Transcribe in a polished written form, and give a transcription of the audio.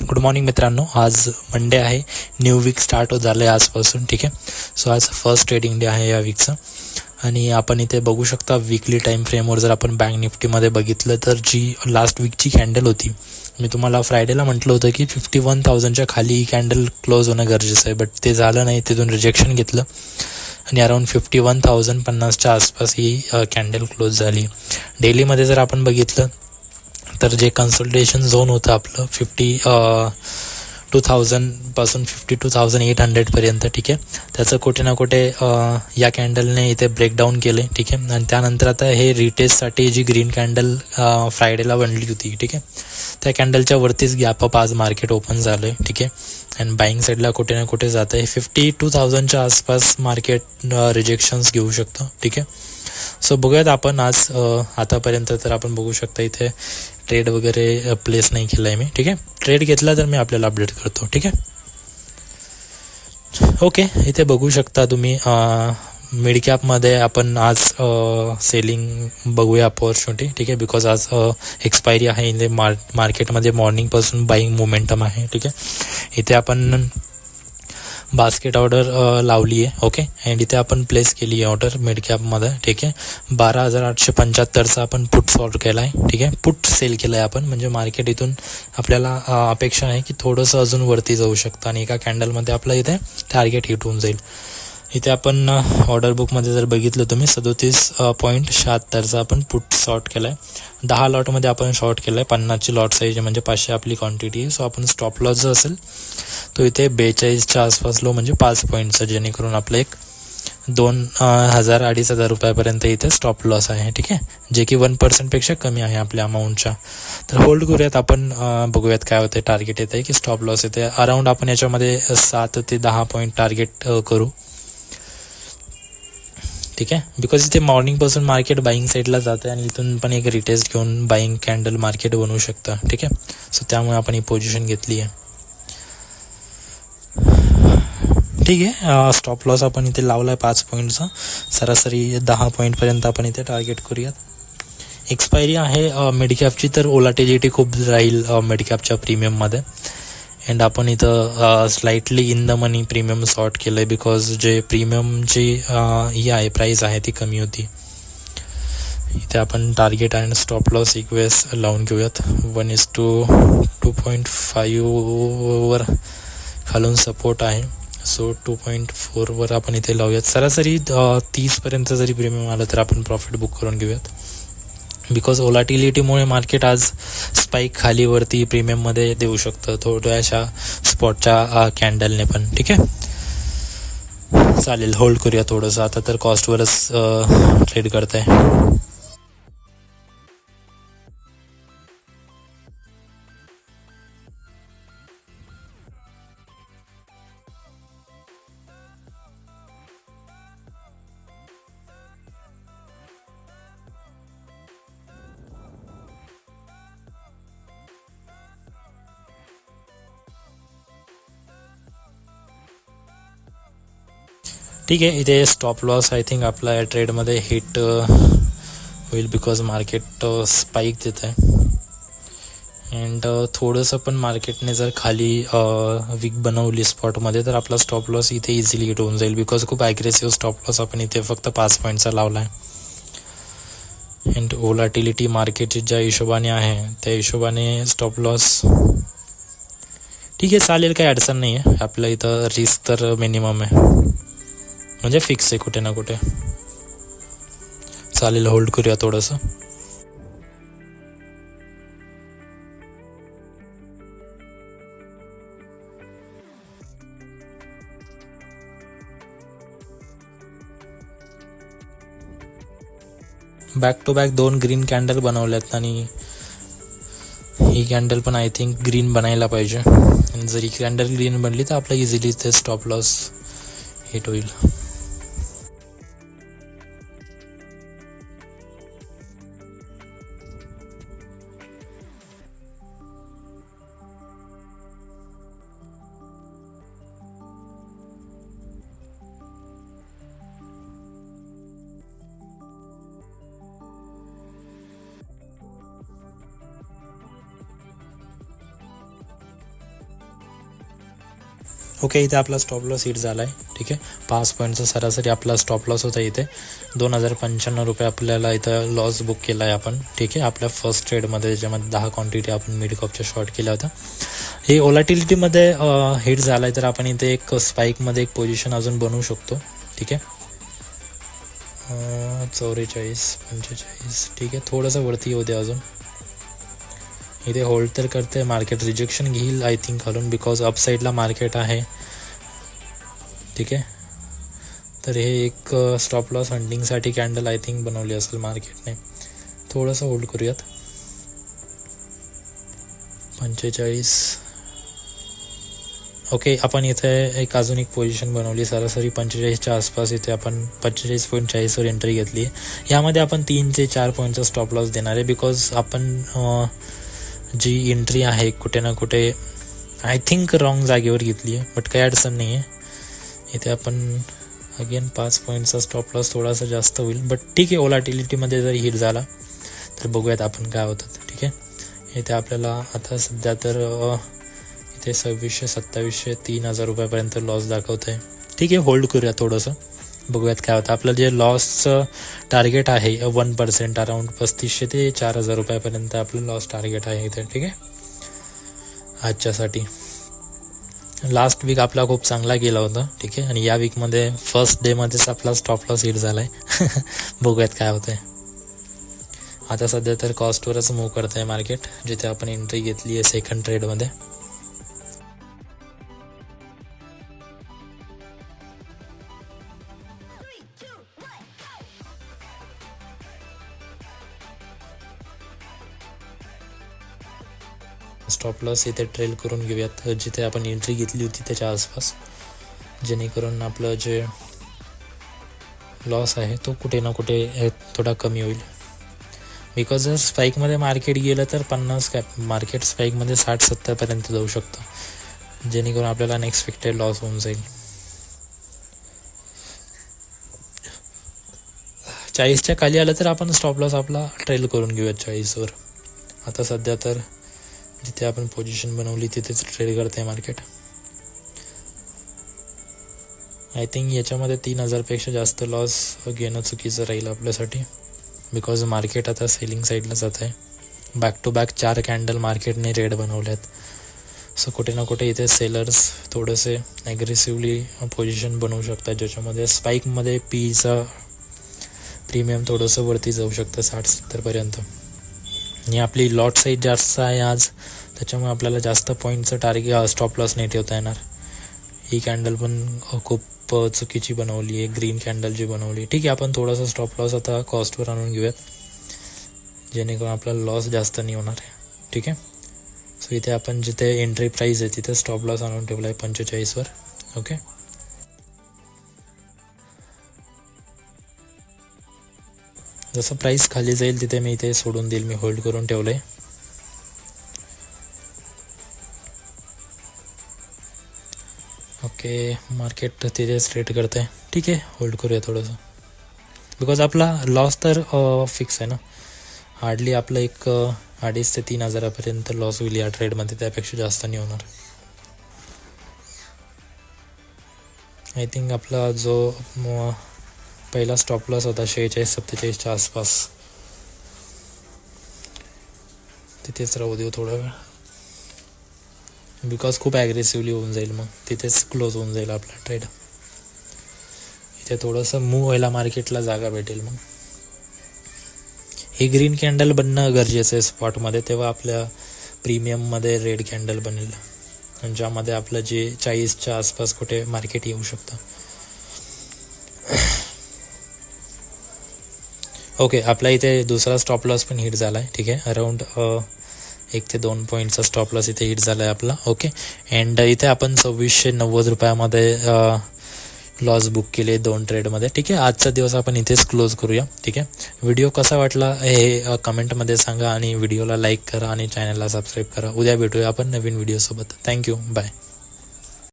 Good morning मित्रांनो, आज Monday आहे. न्यू वीक स्टार्ट होत झालं आहे आजपासून. ठीक आहे, सो आज फर्स्ट ट्रेडिंग डे आहे या वीकचा. आणि आपण इथे बघू शकता वीकली टाईम फ्रेमवर जर आपण बँक निफ्टीमध्ये बघितलं तर जी लास्ट वीकची कॅन्डल होती, मी तुम्हाला फ्रायडेला म्हटलं होतं की 51,000च्या खाली ही कॅन्डल क्लोज होणं गरजेचं आहे, बट ते झालं नाही. तिथून रिजेक्शन घेतलं आणि अराऊंड 51,050च्या आसपास ही कॅन्डल क्लोज झाली. डेलीमध्ये जर आपण बघितलं तर जे कन्सल्टेशन झोन होतं आपलं 52,000पासून 52,800पर्यंत. ठीक आहे, त्याचं कुठे ना कुठे या कॅन्डलने इथे ब्रेकडाऊन केले. ठीक आहे, आणि त्यानंतर आता हे रिटेस्टसाठी जी ग्रीन कॅन्डल फ्रायडेला बनली होती, ठीक आहे, त्या कॅन्डलच्या वरतीच गॅप अप आज मार्केट ओपन झालं आहे. ठीक आहे, आणि बाईंग साईडला कुठे ना कुठे जात आहे. 52,000च्या आसपास मार्केट रिजेक्शन्स घेऊ शकतं. ठीक आहे, सो बघूयात आपण आज. आतापर्यंत तर आपण बघू शकता इथे ट्रेड वगैरे प्लेस नाही केला आहे मी. ठीक आहे, ट्रेड घेतला तर मी आपल्याला अपडेट करतो. ठीक आहे, ओके. इथे बघू शकता तुम्ही मिड कॅपमध्ये आपण आज सेलिंग बघूया अपॉर्च्युनिटी. ठीक आहे, बिकॉज आज एक्सपायरी आहे. इथे मार्केटमध्ये मॉर्निंगपासून बाईंग मोमेंटम आहे. ठीक आहे, इथे आपण बास्केट ऑर्डर लावली आहे. ओके, अँड इथे आपण प्लेस केली आहे ऑर्डर मिड कॅपमध्ये. ठीक आहे, 12,875चा आपण पुट सॉल्व केला आहे. ठीक आहे, पुट सेल केला आहे आपण, म्हणजे मार्केट इथून आपल्याला अपेक्षा आहे की थोडंसं अजून वरती जाऊ शकतं आणि एका कॅन्डलमध्ये आपलं इथे टार्गेट हिट होऊन जाईल. इथे आपण ऑर्डर बुकमध्ये जर बघितलं तुम्ही 37.76चा आपण पुट शॉर्ट केला आहे. 10 लॉटमध्ये आपण शॉर्ट केला आहे. 50ची लॉट साईज म्हणजे 500 आपली क्वांटिटी. सो आपण स्टॉप लॉस जो असेल तो इथे 42च्या आसपास लो, म्हणजे 5 पॉईंटचा, जेणेकरून आपलं एक 2,000-2,500 रुपयापर्यंत इथे स्टॉप लॉस आहे. ठीक आहे, जे की 1% कमी आहे आपल्या अमाऊंटच्या. तर होल्ड करूयात आपण, बघूयात काय होते. टार्गेट येते की स्टॉप लॉस येते. अराऊंड आपण याच्यामध्ये 7 ते 10 पॉईंट टार्गेट करू. ठीक आहे, बिकॉज इथे मॉर्निंगपासून मार्केट बाईंग साईडला जातं आणि इथून पण एक रिटेस्ट घेऊन बाईंग कॅन्डल मार्केट बनवू शकतं. ठीक आहे, सो त्यामुळे आपण ही पोझिशन घेतली आहे. ठीक आहे, स्टॉप लॉस आपण इथे लावला आहे 5 पॉईंटचा. सरासरी 10 पॉईंटपर्यंत आपण इथे टार्गेट करूयात. एक्सपायरी आहे मिडकॅपची, तर ओलाटिलिटी खूप राहील मिडकॅपच्या प्रीमियममध्ये. अँड आपण इथं slightly in the money premium sort केलं आहे, बिकॉज जे प्रीमियमची ही आहे प्राईस आहे ती कमी होती. इथे आपण टार्गेट आणि स्टॉप लॉस इक्वेस लावून घेऊयात. 1:2.5 खालून सपोर्ट आहे, सो 2.4 आपण इथे लावूयात. सरासरी 30पर्यंत जरी प्रीमियम आलं तर आपण प्रॉफिट बुक करून घेऊयात. बिकॉज ओलाटिलिटीमुळे मार्केट आज स्पाईक खालीवरती प्रीमियममध्ये देऊ शकतं थोड्याशा स्पॉटच्या कॅन्डलने पण. ठीक आहे, चालेल, होल्ड करूया थोडंसं. आता तर कॉस्टवरच ट्रेड करत आहे. ठीक आहे, इथे स्टॉप लॉस आय थिंक आपला या ट्रेडमध्ये हिट होईल, बिकॉज मार्केट स्पाईक देत आहे. अँड थोडंसं पण मार्केटने जर खाली वीक बनवली स्पॉटमध्ये तर आपला स्टॉप लॉस इथे इझिली हिट होऊन जाईल, बिकॉज खूप ॲग्रेसिव्ह स्टॉप लॉस आपण इथे फक्त 5 पॉईंटचा लावला आहे. अँड ओलाटिलिटी मार्केटची ज्या हिशोबाने आहे त्या हिशोबाने स्टॉप लॉस ठीक आहे, चालेल, काही अडचण नाही आहे. आपलं इथं रिस्क तर मिनिमम आहे, म्हणजे फिक्स आहे कुठे ना कुठे. चालेल, होल्ड करूया थोडंसं. Back to back 2 green candle बनवल्यात आणि ही कॅन्डल पण आय थिंक ग्रीन बनायला पाहिजे. आणि जर ही कॅन्डल ग्रीन बनली तर आपलं इझिली ते स्टॉप लॉस हिट होईल. ओके, इथे आपला स्टॉप लॉस हिट झाला आहे. ठीक आहे, 5 पॉईंटचा सरासरी आपला स्टॉप लॉस होता. इथे 2095 रुपये आपल्याला इथं लॉस बुक केला आहे आपण. ठीक आहे, आपल्या फर्स्ट ट्रेडमध्ये ज्याच्यामध्ये 10 क्वांटिटी आपण मिड कॉपच्या शॉर्ट केल्या होत्या. हे ओलाटिलिटीमध्ये हिट झाला आहे, तर आपण इथे एक स्पाईकमध्ये एक पोझिशन अजून बनवू शकतो. ठीक आहे, 44, 45. ठीक आहे, थोडंसं वरती येऊ दे अजून. इथे होल्ड तर करते, मार्केट रिजेक्शन घेईल आय थिंक खालून, बिकॉज अपसाईडला मार्केट आहे. ठीक आहे, तर हे एक स्टॉप लॉस हंटिंगसाठी कॅन्डल आय थिंक बनवली असेल मार्केटने. थोडंसं होल्ड करूयात. 45. ओके, आपण इथे एक अजून एक पोझिशन बनवली सरासरी 45च्या आसपास. इथे आपण 45.40वर एंट्री घेतली. यामध्ये आपण 3 ते 4 पॉईंटचा स्टॉप लॉस देणार आहे, बिकॉज आपण जी एंट्री आहे कुठे ना कुठे आय थिंक रॉंग जागेवर घेतली आहे, बट काही अडचण नाही आहे. इथे आपण अगेन 5 पॉईंटचा स्टॉप लॉस थोडासा जास्त होईल, बट ठीक आहे. ओलाटिलिटीमध्ये जर हिट झाला तर बघूयात आपण काय होतात. ठीक आहे, इथे आपल्याला आता सध्या तर इथे 2600, 2700, 3000 रुपयापर्यंत लॉस दाखवत आहे. ठीक आहे, होल्ड करूया थोडंसं, बघूयात काय होतं. आपलं जे लॉसचं टार्गेट आहे 1%, अराउंड 3500 ते 4000 रुपयापर्यंत आपलं लॉस टार्गेट आहे इथे. ठीक आहे, आजच्यासाठी. लास्ट वीक आपला खूप चांगला गेला होता. ठीक आहे, आणि या वीकमध्ये फर्स्ट डेमध्येच आपला स्टॉप लॉस हिट झाला आहे. बघूयात काय होतं आहे. आता सध्या तर कॉस्टवरच मूव्ह करत आहे मार्केट, जिथे आपण एंट्री घेतली आहे सेकंड ट्रेडमध्ये. स्टॉप लॉस इथे ट्रेल करून घेऊयात, जिथे आपण एंट्री घेतली होती त्याच्या आसपास, जेणेकरून आपलं जे लॉस आहे तो कुठे ना कुठे थोडा कमी होईल. बिकॉज जर स्पाईकमध्ये मार्केट गेलं तर 50 मार्केट स्पाईकमध्ये 60-70पर्यंत जाऊ शकतं, जेणेकरून आपल्याला अनएक्सपेक्टेड लॉस होऊन जाईल. 40च्या खाली आलं तर आपण स्टॉप लॉस आपला ट्रेल करून घेऊयात 40वर. आता सध्या तर जिथे आपण पोझिशन बनवली तिथेच ट्रेड करते मार्केट. आय थिंक याच्यामध्ये 3000पेक्षा जास्त लॉस घेणं चुकीचं राहील आपल्यासाठी, बिकॉज मार्केट आता सेलिंग साईडला जात आहे. बॅक टू बॅक 4 कॅन्डल मार्केटने रेड बनवल्यात. सो कुठे ना कुठे इथे सेलर्स थोडेसे ॲग्रेसिव्हली पोझिशन बनवू शकतात, ज्याच्यामध्ये स्पाईकमध्ये पीचा प्रीमियम थोडंसं वरती जाऊ शकतं 60-70पर्यंत. आणि आपली लॉट साईज जास्त आहे आज, त्याच्यामुळे आपल्याला जास्त पॉईंटचं टार्गेट स्टॉप लॉस नाही ठेवता येणार. ही कॅन्डल पण खूप चुकीची बनवली आहे, ग्रीन कॅन्डल जी बनवली. ठीक आहे, आपण थोडासा स्टॉप लॉस आता कॉस्टवर आणून घेऊयात, जेणेकरून आपल्याला लॉस जास्त नाही होणार आहे. ठीक आहे, सो इथे आपण जिथे एंट्री प्राईस आहे तिथे स्टॉप लॉस आणून ठेवला आहे 45वर. ओके, जसं प्राईस खाली जाईल तिथे मी इथे सोडून देईल, मी होल्ड करून ठेवलं आहे. ओके, मार्केट तिथेच ट्रेड करते आहे. ठीक आहे, होल्ड करूया थोडंसं, बिकॉज आपला लॉस तर फिक्स आहे ना. हार्डली आपलं एक 2,500 ते 3,000पर्यंत लॉस होईल या ट्रेडमध्ये, त्यापेक्षा जास्त नाही होणार. आय थिंक आपला जो पहिला स्टॉप लॉस होता 46-47च्या आसपास, तिथेच राहू देऊ थोडा वेळ, बिकॉज खूप ॲग्रेसिव्हली होऊन जाईल, मग तिथेच क्लोज होऊन जाईल आपला ट्रेड. इथे थोडंसं मूव्ह व्हायला मार्केटला जागा भेटेल. मग ही ग्रीन कॅन्डल बनणं गरजेचं आहे स्पॉटमध्ये, तेव्हा आपल्या प्रीमियममध्ये रेड कॅन्डल बनेल, ज्यामध्ये आपलं जे 40च्या आसपास कुठे मार्केट येऊ शकतं. ओके, आपला इथे दुसरा स्टॉप लॉस पण हिट झाला आहे. ठीक आहे, अराउंड 1 ते 2 पॉईंटचा स्टॉप लॉस इथे हिट झाला आहे आपला. ओके, अँड इथे आपण 2690 रुपयामध्ये लॉस बुक केले 2 ट्रेडमध्ये. ठीक आहे, आजचा दिवस आपण इथेच क्लोज करूया. ठीक आहे, व्हिडिओ कसा वाटला हे कमेंटमध्ये सांगा, आणि व्हिडिओला लाईक करा आणि चॅनलला सबस्क्राईब करा. उद्या भेटूया आपण नवीन व्हिडिओसोबत. Thank you, bye.